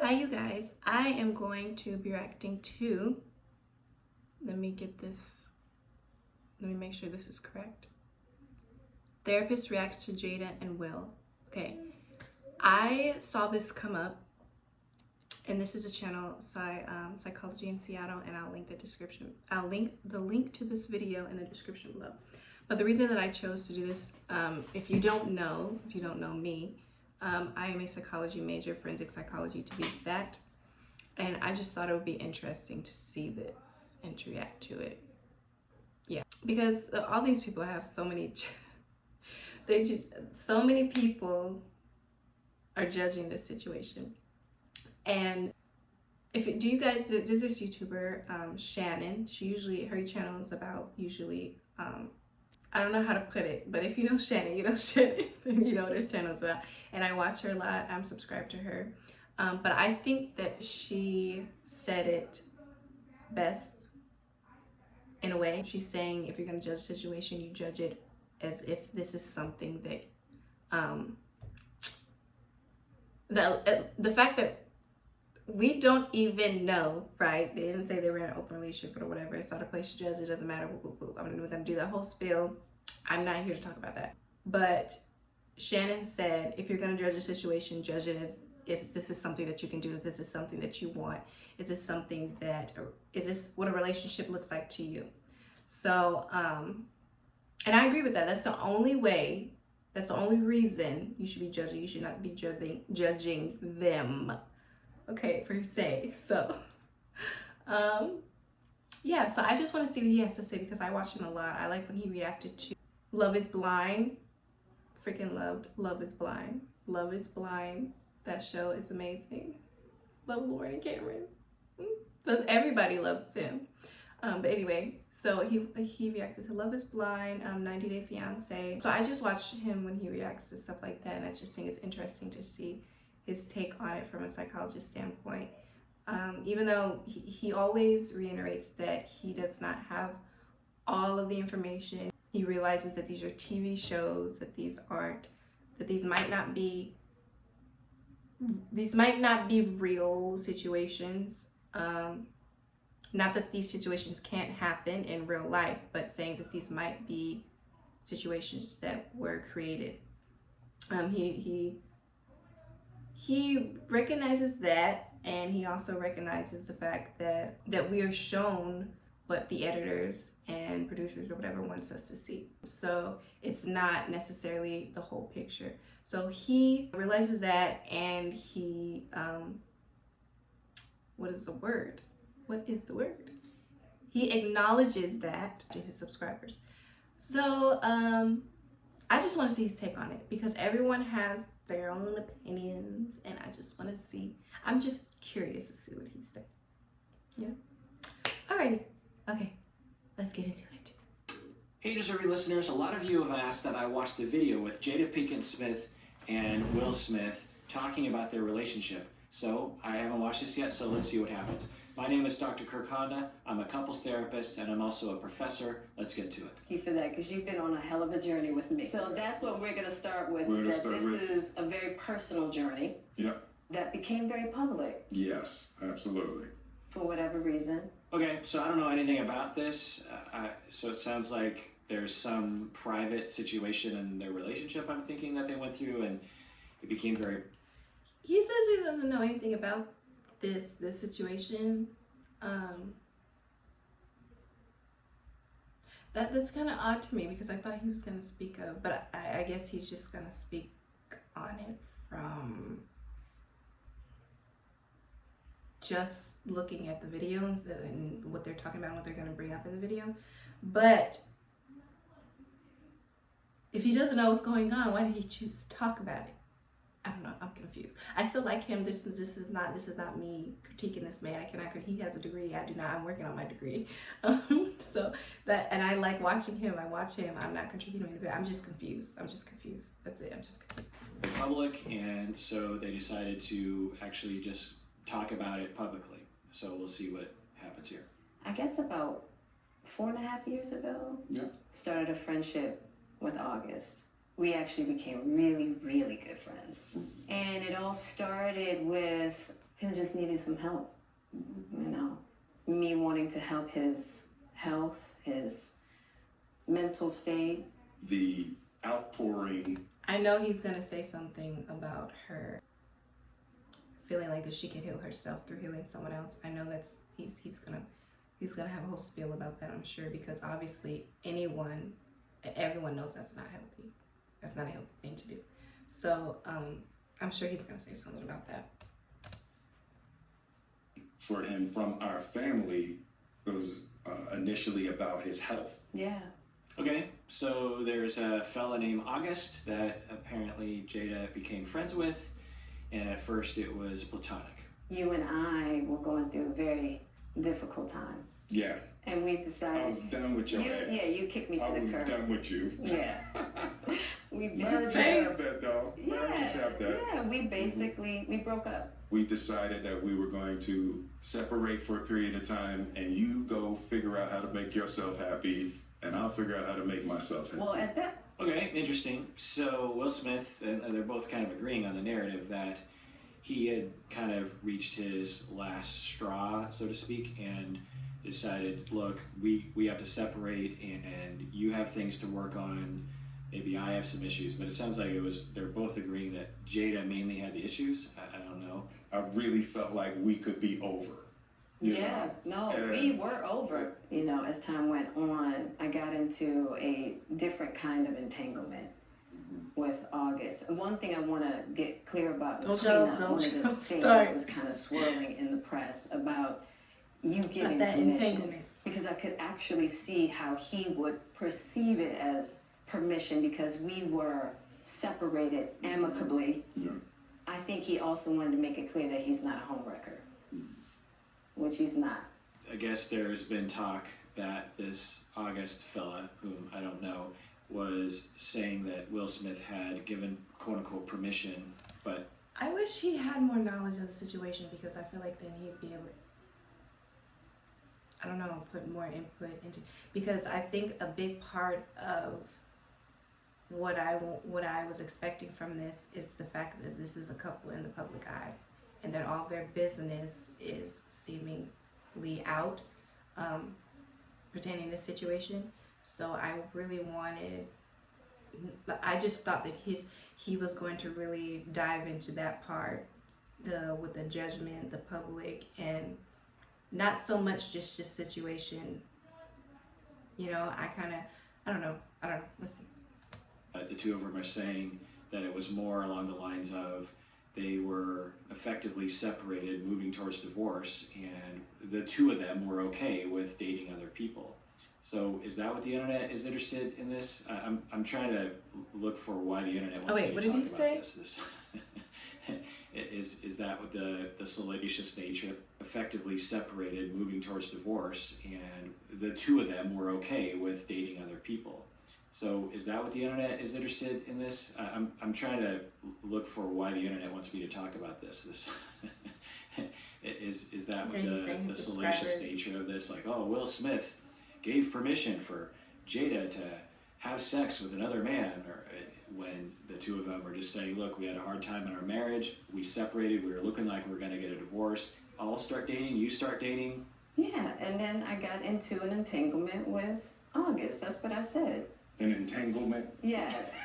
Hi you guys, I am going to be reacting to, let me make sure this is correct. Therapist reacts to Jada and Will. Okay, I saw this come up, and this is a channel, Psychology in Seattle, and I'll link the link to this video in the description below. But the reason that I chose to do this, if you don't know me, I am a psychology major, forensic psychology to be exact. And I just thought it would be interesting to see this and to react to it. Yeah, because all these people have so many, so many people are judging this situation. And do you guys, there's this YouTuber, Shannon, her channel is about I don't know how to put it, but if you know Shannon, you know Shannon, you know what her channel is about. And I watch her a lot, I'm subscribed to her. But I think that she said it best in a way. She's saying if you're going to judge a situation, you judge it as if this is something that, the fact that we don't even know, right? They didn't say they were in an open relationship or whatever. It's not a place to judge. It doesn't matter. We're going to do that whole spiel. I'm not here to talk about that. But Shannon said, if you're going to judge a situation, judge it as if this is something that you can do, if this is something that you want, is this what a relationship looks like to you? So, and I agree with that. That's the only reason you should be judging. You should not be judging them, okay, per se. So, yeah, so I just want to see what he has to say because I watch him a lot. I like when he reacted to Love is Blind. Freaking loved Love is Blind. Love is Blind. That show is amazing. Love Lauren and Cameron. Because everybody loves them. But anyway, so he reacted to Love is Blind, 90 Day Fiance. So I just watch him when he reacts to stuff like that, and I just think it's interesting to see his take on it from a psychologist standpoint. Even though he always reiterates that he does not have all of the information. He realizes that these are TV shows, that these might not be real situations. Not that these situations can't happen in real life, but saying that these might be situations that were created. He recognizes that, and he also recognizes the fact that we are shown what the editors and producers or whatever wants us to see. So it's not necessarily the whole picture. So he realizes that, and he, what is the word? He acknowledges that to his subscribers. So I just want to see his take on it because everyone has their own opinions, and I just want to see. I'm just curious to see what he's saying. Yeah. Alrighty. Okay. Let's get into it. Hey, Deserving listeners. A lot of you have asked that I watch the video with Jada Pinkett Smith and Will Smith talking about their relationship. So I haven't watched this yet, so let's see what happens. My name is Dr. Kirk Honda. I'm a couples therapist, and I'm also a professor. Let's get to it. Thank you for that, because you've been on a hell of a journey with me. So that's what we're going to start with. This is a very personal journey. Yep. That became very public. Yes, absolutely. For whatever reason. Okay, so I don't know anything about this. So it sounds like there's some private situation in their relationship, I'm thinking, that they went through, and it became very... He says he doesn't know anything about this situation. That's kind of odd to me because I thought he was going to speak of, but I guess he's just going to speak on it from just looking at the videos and what they're talking about and what they're going to bring up in the video. But if he doesn't know what's going on, why did he choose to talk about it? I don't know. I'm confused. I still like him. This is not me critiquing this man. He has a degree. I do not. I'm working on my degree. So that, and I like watching him. I watch him. I'm not critiquing him. I'm just confused. That's it. I'm just confused. Public, and so they decided to actually just talk about it publicly. So we'll see what happens here. I guess about 4.5 years ago, started a friendship with August. We actually became really, really good friends. And it all started with he was just needing some help. You know, me wanting to help his health, his mental state. The outpouring. I know he's gonna say something about her feeling like that she can heal herself through healing someone else. I know that's he's gonna have a whole spiel about that, I'm sure, because obviously everyone knows that's not healthy. That's not a healthy thing to do. So I'm sure he's gonna say something about that. For him from our family was initially about his health. Yeah. Okay, so there's a fella named August that apparently Jada became friends with, and at first it was platonic. You and I were going through a very difficult time. Yeah. And we decided. I was done with your ass. Yeah, you kicked me to the curb. I was done with you. Yeah. We Marriages basically. have that, dog. Marriages have that. Yeah, we basically, we broke up. We decided that we were going to separate for a period of time, and you go figure out how to make yourself happy, and I'll figure out how to make myself happy. Well, at that. Okay, interesting. So Will Smith, and they're both kind of agreeing on the narrative that he had kind of reached his last straw, so to speak, and decided, look, we have to separate, and you have things to work on. Maybe I have some issues, but it sounds like they're both agreeing that Jada mainly had the issues. I don't know. I really felt like we could be over. Yeah, no, we were over. You know, as time went on, I got into a different kind of entanglement with August. And one thing I want to get clear about Don't one y'all of the things start. that was kind of swirling in the press about you giving that permission. entanglement. Because I could actually see how he would perceive it as permission because we were separated amicably. Yeah. I think he also wanted to make it clear that he's not a homewrecker, which he's not. I guess there's been talk that this August fella, whom I don't know, was saying that Will Smith had given quote-unquote permission, but I wish he had more knowledge of the situation because I feel like then he'd be able, I don't know, put more input into, because I think a big part of what I was expecting from this is the fact that this is a couple in the public eye and that all their business is seemingly out pertaining to this situation. So I really I just thought that he was going to really dive into that part, with the judgment, the public, and not so much just the situation. You know, I don't know. Let's see. the two of them are saying that it was more along the lines of they were effectively separated, moving towards divorce, and the two of them were okay with dating other people. So is that what the internet is interested in this? I'm trying to look for why the internet wants me to what talk did he about say? this. Is that what the salacious nature, effectively separated, moving towards divorce, and the two of them were okay with dating other people? So is that what the internet is interested in this? I'm trying to look for why the internet wants me to talk about this. Is that what the salacious nature of this? Like, oh, Will Smith gave permission for Jada to have sex with another man, or when the two of them were just saying, look, we had a hard time in our marriage, we separated, we were looking like we were going to get a divorce, I'll start dating, you start dating. Yeah, and then I got into an entanglement with August. That's what I said. An entanglement? Yes.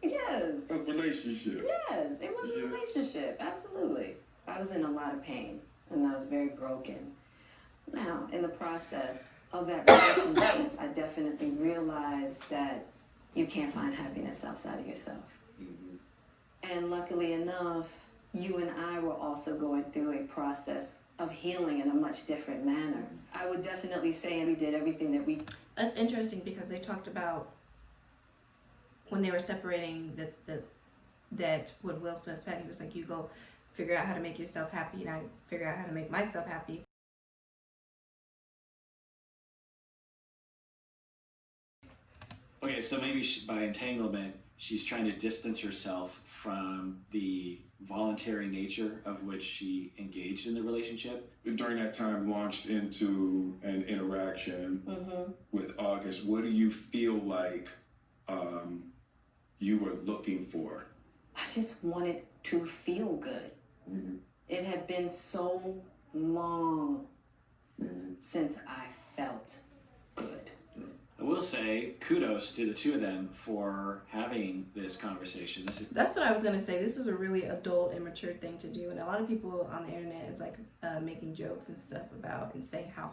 Yes. A relationship? Yes, it was a relationship, absolutely. I was in a lot of pain, and I was very broken. Now, in the process of that relationship, I definitely realized that you can't find happiness outside of yourself. Mm-hmm. And luckily enough, you and I were also going through a process of healing in a much different manner. I would definitely say we did everything that we... That's interesting because they talked about when they were separating that what Will Smith said, he was like, you go figure out how to make yourself happy and I figure out how to make myself happy. Okay, so maybe by entanglement, she's trying to distance herself from the voluntary nature of which she engaged in the relationship. During that time, launched into an interaction with August. What do you feel like you were looking for? I just wanted to feel good. Mm-hmm. had been so long since I felt good. I will say kudos to the two of them for having this conversation. That's what I was gonna say. This is a really adult and mature thing to do, and a lot of people on the internet is like making jokes and stuff about and saying how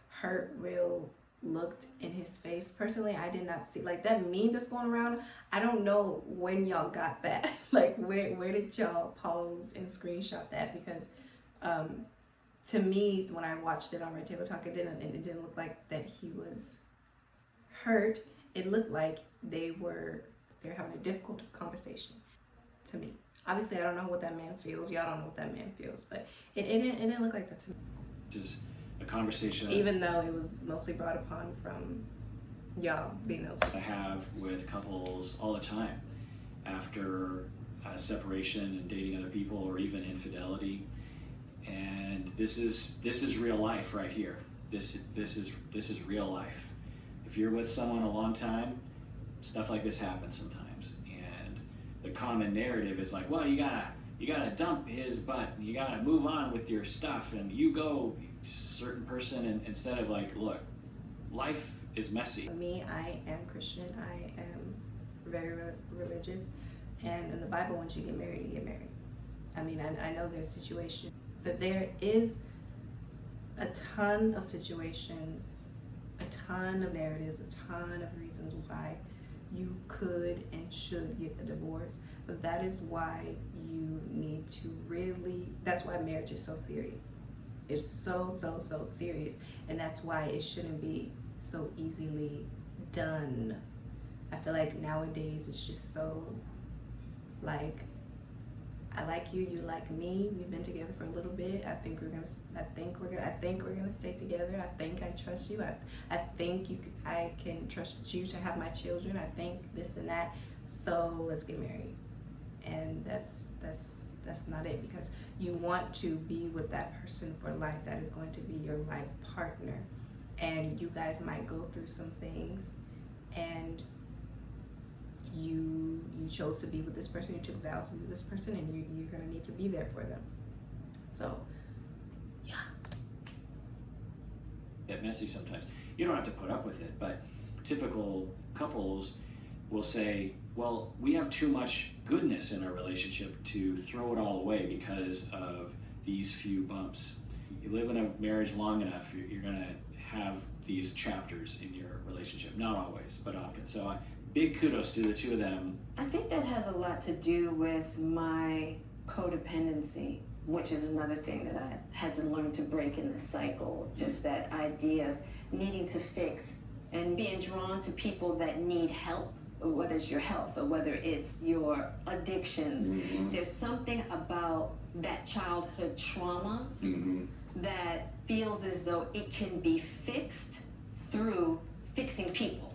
hurt Will looked in his face. Personally, I did not see like that meme that's going around. I don't know when y'all got that. Like where did y'all pause and screenshot that? Because to me, when I watched it on Red Table Talk, it didn't look like that he was hurt. It looked like they're having a difficult conversation to me. Obviously, I don't know what that man feels. Y'all don't know what that man feels, but it didn't look like that to me. This is a conversation Even though it was mostly brought upon from y'all being those I have with couples all the time after separation and dating other people or even infidelity. And this is real life right here. This is real life. If you're with someone a long time, stuff like this happens sometimes. And the common narrative is like, well, you gotta dump his butt, and you gotta move on with your stuff, and you go certain person, and instead of like, look, life is messy. For me, I am Christian. I am very religious, and in the Bible, once you get married, you get married. I mean, I know there's situations, but there is a ton of situations, a ton of narratives, a ton of reasons why you could and should get a divorce. But that is why you need to really, that's why marriage is so serious. It's so serious. And that's why it shouldn't be so easily done. I feel like nowadays it's just so like, I like you, you like me. We've been together for a little bit. I think we're gonna stay together. I think I trust you. I think I can trust you to have my children. I think this and that. So let's get married. And that's not it, because you want to be with that person for life. That is going to be your life partner. And you guys might go through some things, and you chose to be with this person, you took vows to be with this person, and you're gonna need to be there for them. So, yeah. Get messy sometimes. You don't have to put up with it, but typical couples will say, well, we have too much goodness in our relationship to throw it all away because of these few bumps. You live in a marriage long enough, you're gonna have these chapters in your relationship. Not always, but often. So big kudos to the two of them. I think that has a lot to do with my codependency, which is another thing that I had to learn to break in this cycle. Just that idea of needing to fix and being drawn to people that need help, whether it's your health or whether it's your addictions. Mm-hmm. There's something about that childhood trauma that feels as though it can be fixed through fixing people.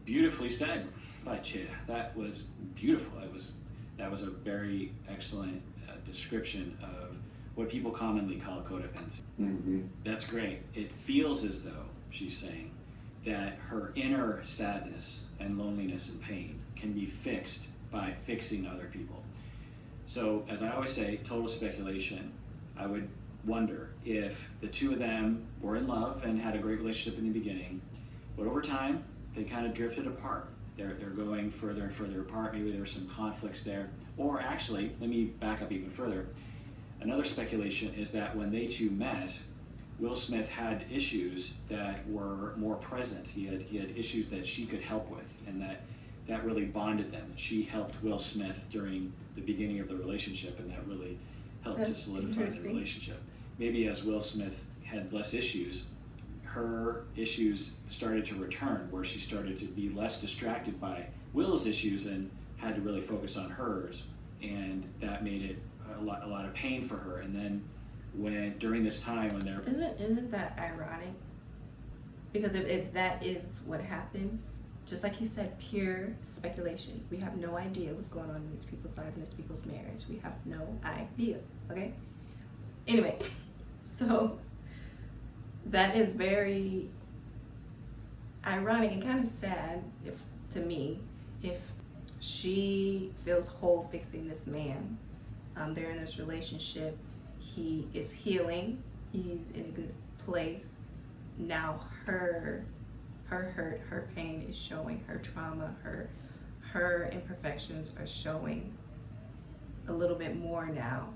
Beautifully said by Jada. That was beautiful. That was a very excellent description of what people commonly call codependency. That's great. It feels as though she's saying that her inner sadness and loneliness and pain can be fixed by fixing other people. So, as I always say, total speculation. I would wonder if the two of them were in love and had a great relationship in the beginning, but over time, they kind of drifted apart. They're going further and further apart. Maybe there were some conflicts there. Or actually, let me back up even further. Another speculation is that when they two met, Will Smith had issues that were more present. He had issues that she could help with, and that really bonded them. She helped Will Smith during the beginning of the relationship, and that really helped to solidify the relationship. Maybe as Will Smith had less issues, her issues started to return, where she started to be less distracted by Will's issues and had to really focus on hers, and that made it a lot of pain for her. And then during this time when they're isn't that ironic? Because if that is what happened, just like he said, pure speculation. We have no idea what's going on in these people's lives, in these people's marriage. We have no idea. Okay. Anyway, so that is very ironic and kind of sad, to me, if she feels whole fixing this man. They're in this relationship. he is healing. He's in a good place. Now her hurt, her pain is showing, her trauma, her imperfections are showing a little bit more now.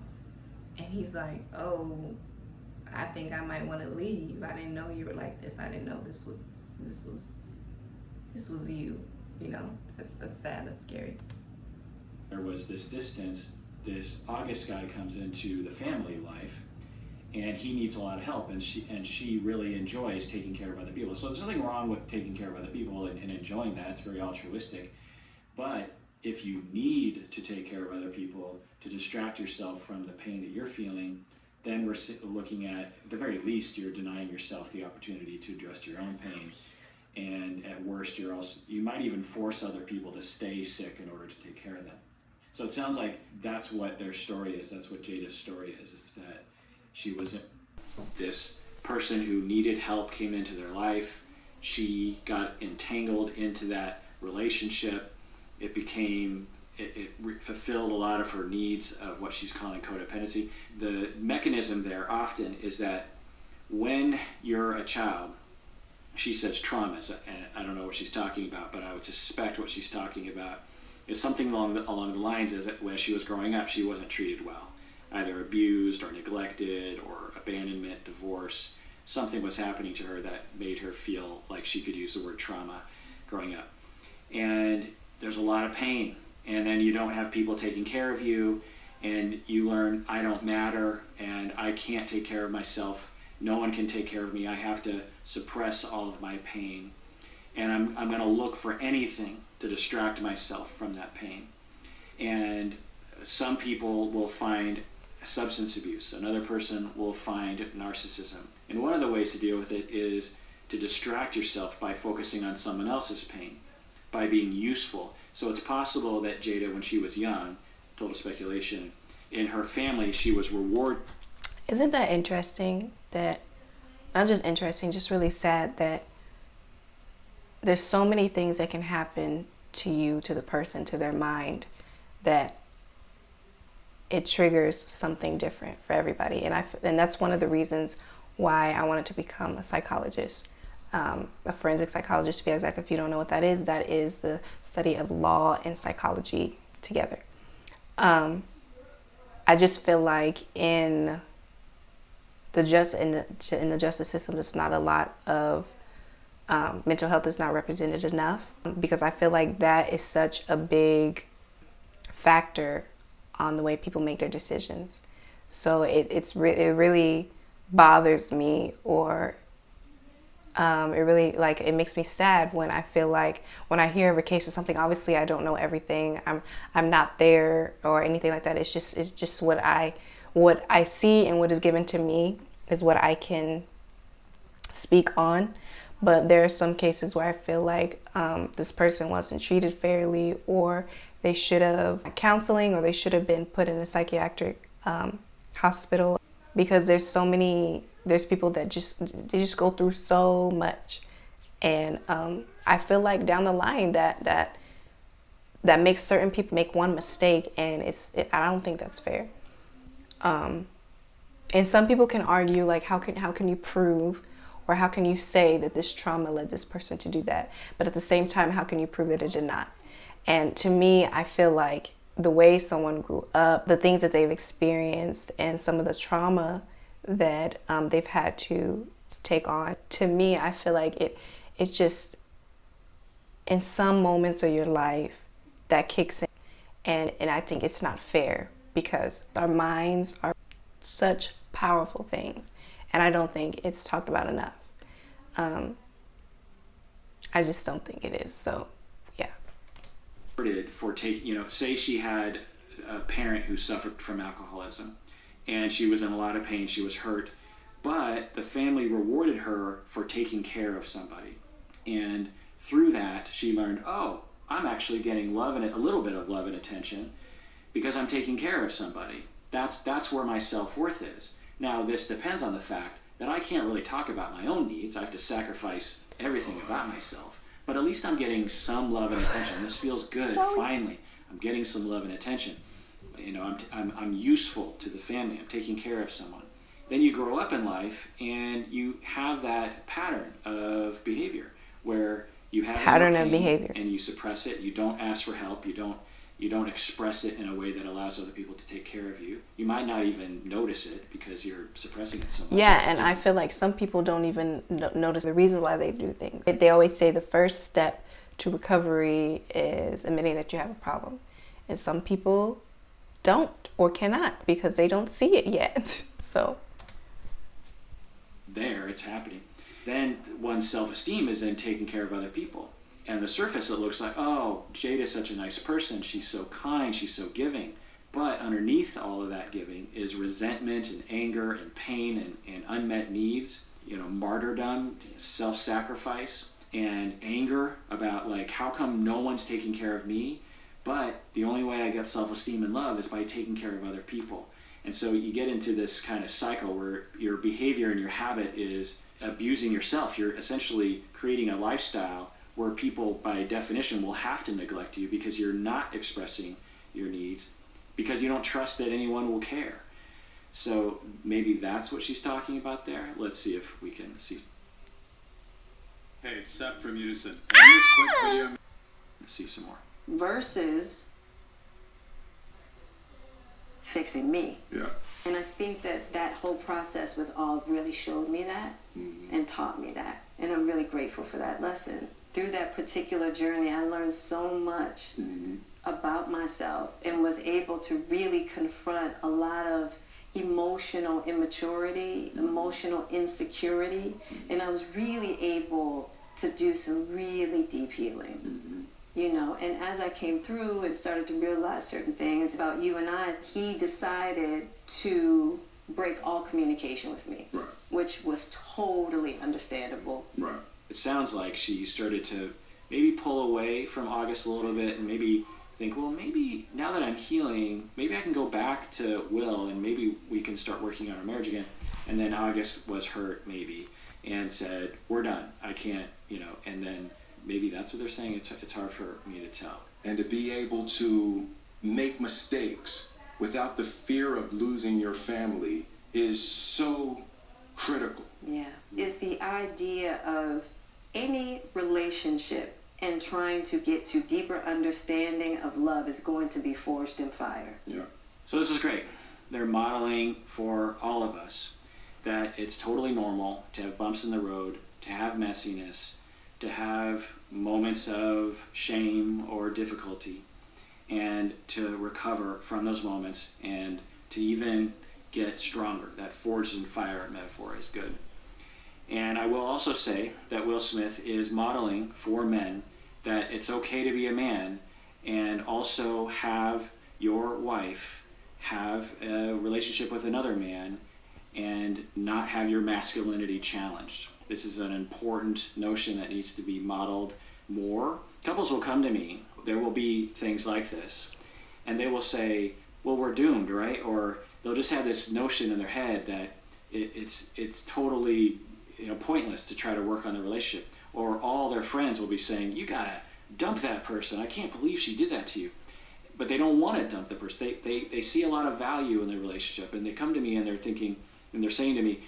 And he's like, oh, I think I might want to leave. I didn't know you were like this. I didn't know this was you. You know, that's sad, that's scary. There was this distance. This August guy comes into the family life, and he needs a lot of help, and she really enjoys taking care of other people. So there's nothing wrong with taking care of other people and enjoying that. It's very altruistic. But if you need to take care of other people to distract yourself from the pain that you're feeling, then we're looking at the very least, you're denying yourself the opportunity to address your own pain. And at worst, you might even force other people to stay sick in order to take care of them. So it sounds like that's what their story is. That's what Jada's story is that she was this person who needed help, came into their life. She got entangled into that relationship. It fulfilled a lot of her needs of what she's calling codependency. The mechanism there often is that when you're a child, she says traumas, and I don't know what she's talking about, but I would suspect what she's talking about is something along the lines is that when she was growing up, she wasn't treated well, either abused or neglected or abandonment, divorce. Something was happening to her that made her feel like she could use the word trauma growing up. And there's a lot of pain, and then you don't have people taking care of you, and you learn I don't matter, and I can't take care of myself. No one can take care of me. I have to suppress all of my pain, and I'm going to look for anything to distract myself from that pain. And some people will find substance abuse. Another person will find narcissism. And one of the ways to deal with it is to distract yourself by focusing on someone else's pain, by being useful. So it's possible that Jada, when she was young, total speculation, in her family, she was rewarded. Isn't that interesting? That, not just interesting, just really sad that there's so many things that can happen to you, to the person, to their mind, that it triggers something different for everybody. And that's one of the reasons why I wanted to become a psychologist, a forensic psychologist, to be exact. If you don't know what that is the study of law and psychology together. I just feel like in the justice system, there's not a lot of mental health is not represented enough, because I feel like that is such a big factor on the way people make their decisions. So it really bothers me, or it makes me sad when I feel like when I hear of a case or something. Obviously, I don't know everything. I'm not there or anything like that. It's just what I see, and what is given to me is what I can speak on. But there are some cases where I feel like this person wasn't treated fairly, or they should have counseling, or they should have been put in a psychiatric hospital, because there's people that just go through so much. And I feel like down the line that makes certain people make one mistake, and I don't think that's fair. And some people can argue, like, how can you prove, or how can you say that this trauma led this person to do that? But at the same time, how can you prove that it did not? And to me, I feel like the way someone grew up, the things that they've experienced, and some of the trauma that they've had to take on, to me, I feel like it's just, in some moments of your life, that kicks in. And I think it's not fair, because our minds are such powerful things, and I don't think it's talked about enough. I just don't think it is. So, yeah. For say she had a parent who suffered from alcoholism, and she was in a lot of pain, she was hurt, but the family rewarded her for taking care of somebody. And through that, she learned, oh, I'm actually getting love and a little bit of love and attention because I'm taking care of somebody. That's where my self-worth is. Now, this depends on the fact that I can't really talk about my own needs. I have to sacrifice everything about myself. But at least I'm getting some love and attention. This feels good, finally. I'm getting some love and attention. I'm useful to the family. I'm taking care of someone. Then you grow up in life and you have that pattern of behavior where you have Pattern your of pain behavior. and you suppress it. You don't ask for help. You don't express it in a way that allows other people to take care of you. You might not even notice it because you're suppressing it so much. Yeah, and I feel like some people don't even notice the reason why they do things. They always say the first step to recovery is admitting that you have a problem. And some people don't or cannot because they don't see it yet. So there, it's happening. Then one's self-esteem is in taking care of other people. And on the surface, it looks like, oh, Jada's such a nice person. She's so kind. She's so giving. But underneath all of that giving is resentment and anger and pain and unmet needs, martyrdom, self-sacrifice, and anger about, like, how come no one's taking care of me? But the only way I get self-esteem and love is by taking care of other people. And so you get into this kind of cycle where your behavior and your habit is abusing yourself. You're essentially creating a lifestyle where people, by definition, will have to neglect you because you're not expressing your needs, because you don't trust that anyone will care. So maybe that's what she's talking about there. Let's see if we can see. Hey, it's Seth from Unison. In this quick video, Let's see some more. Versus fixing me. Yeah. And I think that whole process with Og really showed me that and taught me that. And I'm really grateful for that lesson. Through that particular journey, I learned so much about myself and was able to really confront a lot of emotional immaturity, emotional insecurity, and I was really able to do some really deep healing. And as I came through and started to realize certain things about you and I, he decided to break all communication with me, Right. which was totally understandable. Right. It sounds like she started to maybe pull away from August a little bit and maybe think, well, maybe now that I'm healing, maybe I can go back to Will and maybe we can start working on our marriage again. And then August was hurt maybe and said, we're done. I can't, and then maybe that's what they're saying. It's hard for me to tell. And to be able to make mistakes without the fear of losing your family is so critical. Yeah. It's the idea of any relationship and trying to get to deeper understanding of love is going to be forged in fire. Yeah. So this is great. They're modeling for all of us that it's totally normal to have bumps in the road, to have messiness, to have moments of shame or difficulty, and to recover from those moments and to even get stronger. That forged in fire metaphor is good. And I will also say that Will Smith is modeling for men that it's okay to be a man and also have your wife have a relationship with another man and not have your masculinity challenged. This is an important notion that needs to be modeled more. Couples will come to me, there will be things like this, and they will say, well, we're doomed, right? Or they'll just have this notion in their head that it's totally pointless to try to work on the relationship. Or all their friends will be saying, you gotta dump that person. I can't believe she did that to you. But they don't want to dump the person. They see a lot of value in their relationship, and they come to me and they're thinking, and they're saying to me,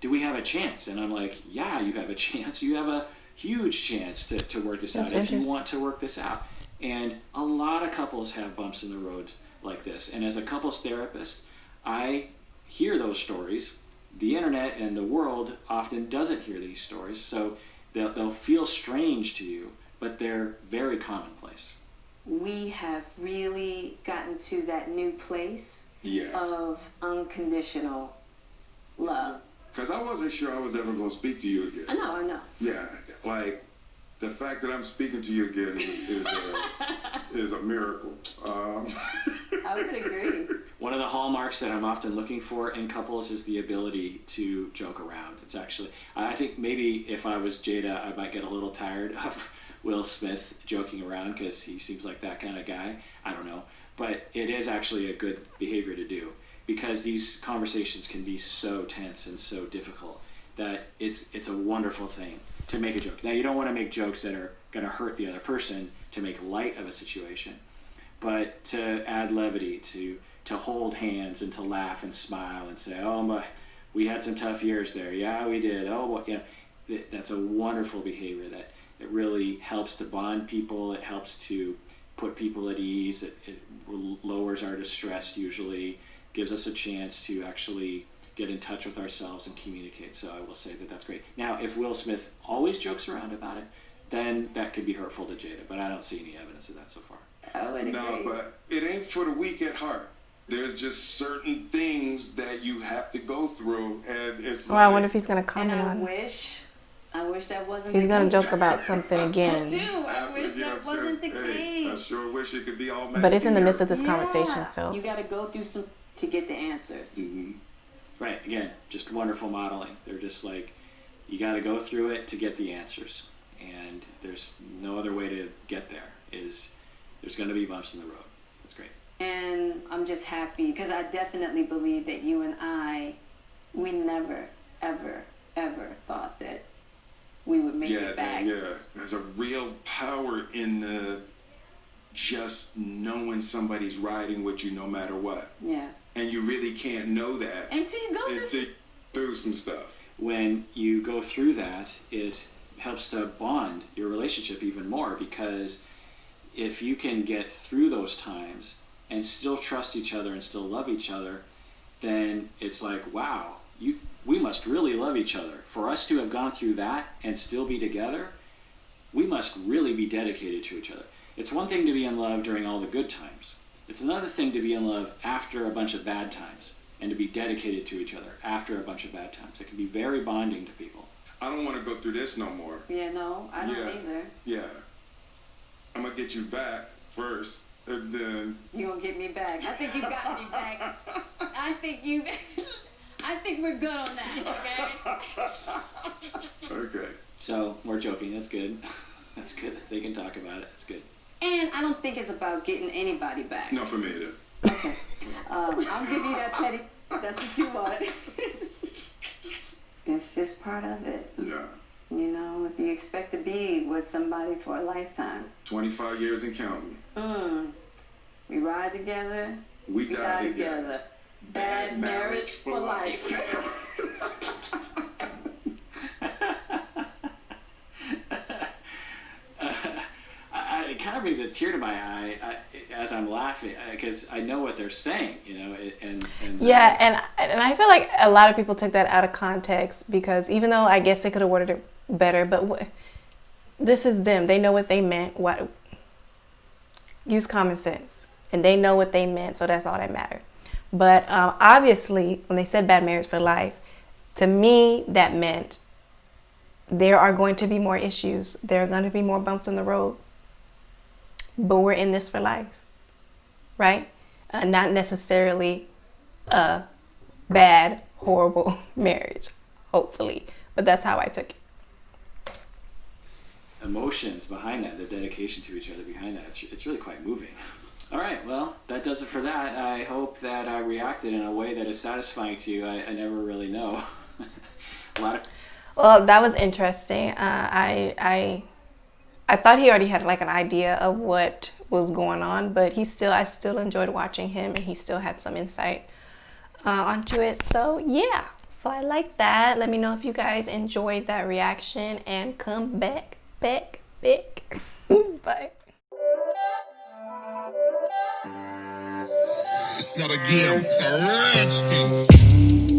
do we have a chance? And I'm like, yeah, you have a chance. You have a huge chance to work this out if you want to work this out. And a lot of couples have bumps in the road like this. And as a couples therapist, I hear those stories. The internet and the world often doesn't hear these stories, so they'll feel strange to you, but they're very commonplace. We have really gotten to that new place Yes. of unconditional love. Because I wasn't sure I was ever going to speak to you again. I know. Yeah, like the fact that I'm speaking to you again is a miracle. I would agree. One of the hallmarks that I'm often looking for in couples is the ability to joke around. It's actually, I think maybe if I was Jada, I might get a little tired of Will Smith joking around because he seems like that kind of guy. I don't know. But it is actually a good behavior to do because these conversations can be so tense and so difficult that it's a wonderful thing to make a joke. Now, you don't want to make jokes that are going to hurt the other person to make light of a situation, but to add levity, to to hold hands and to laugh and smile and say, oh my, we had some tough years there. Yeah, we did. Oh, what, you know, that's a wonderful behavior that it really helps to bond people. It helps to put people at ease. It lowers our distress usually, gives us a chance to actually get in touch with ourselves and communicate. So I will say that that's great. Now, if Will Smith always jokes around about it, then that could be hurtful to Jada, but I don't see any evidence of that so far. I would agree. No, but it ain't for the weak at heart. There's just certain things that you have to go through, and it's Well, I wonder if he's gonna And comment I on it. wish that wasn't He's the gonna case. joke about something I again. do. I wish Yeah, that wasn't the hey, I case. sure wish it could be all But it's in the midst of this. this conversation, Yeah. so You got to go through some to get the answers. Mm-hmm. Right, again, just wonderful modeling. They're just like, you got to go through it to get the answers. And there's no other way to get there. There's going to be bumps in the road. That's great. And I'm just happy because I definitely believe that you and I, we never, ever, ever thought that we would make it back. Yeah. There's a real power in the just knowing somebody's riding with you no matter what. Yeah. And you really can't know that Until you go until through. you through some stuff. When you go through that, it helps to bond your relationship even more, because if you can get through those times and still trust each other and still love each other, then it's like, wow, we must really love each other. For us to have gone through that and still be together, we must really be dedicated to each other. It's one thing to be in love during all the good times. It's another thing to be in love after a bunch of bad times and to be dedicated to each other after a bunch of bad times. It can be very bonding to people. I don't want to go through this no more. Yeah, no, I don't either. Yeah. I'm going to get you back first, and then... You gonna get me back? I think you got me back. I think we're good on that. Okay. Okay. So we're joking. That's good. That's good that they can talk about it. That's good. And I don't think it's about getting anybody back. No, for me it is. Okay. I'll give you that petty. That's what you want. It's just part of it. Yeah. You know, if you expect to be with somebody for a lifetime. 25 years and counting. We ride together. We We die die together. together. Bad marriage for life. It kind of brings a tear to my eye as I'm laughing, because I know what they're saying, you know, and yeah, and I feel like a lot of people took that out of context, because even though I guess they could have worded it better, but this is them. They know what they meant. Use common sense, and they know what they meant, so that's all that matters. But obviously, when they said bad marriage for life, to me that meant there are going to be more issues. There are going to be more bumps in the road. But we're in this for life, right? Not necessarily a bad, horrible marriage, hopefully. But that's how I took it. emotions behind that, the dedication to each other behind that, it's really quite moving. All right, well, that does it for that. I hope that I reacted in a way that is satisfying to you. I never really know. Well, that was interesting. I thought he already had like an idea of what was going on, but I still enjoyed watching him, and he still had some insight onto it. So yeah, so I like that. Let me know if you guys enjoyed that reaction, and come back. Bye. It's not a game, it's a rich thing.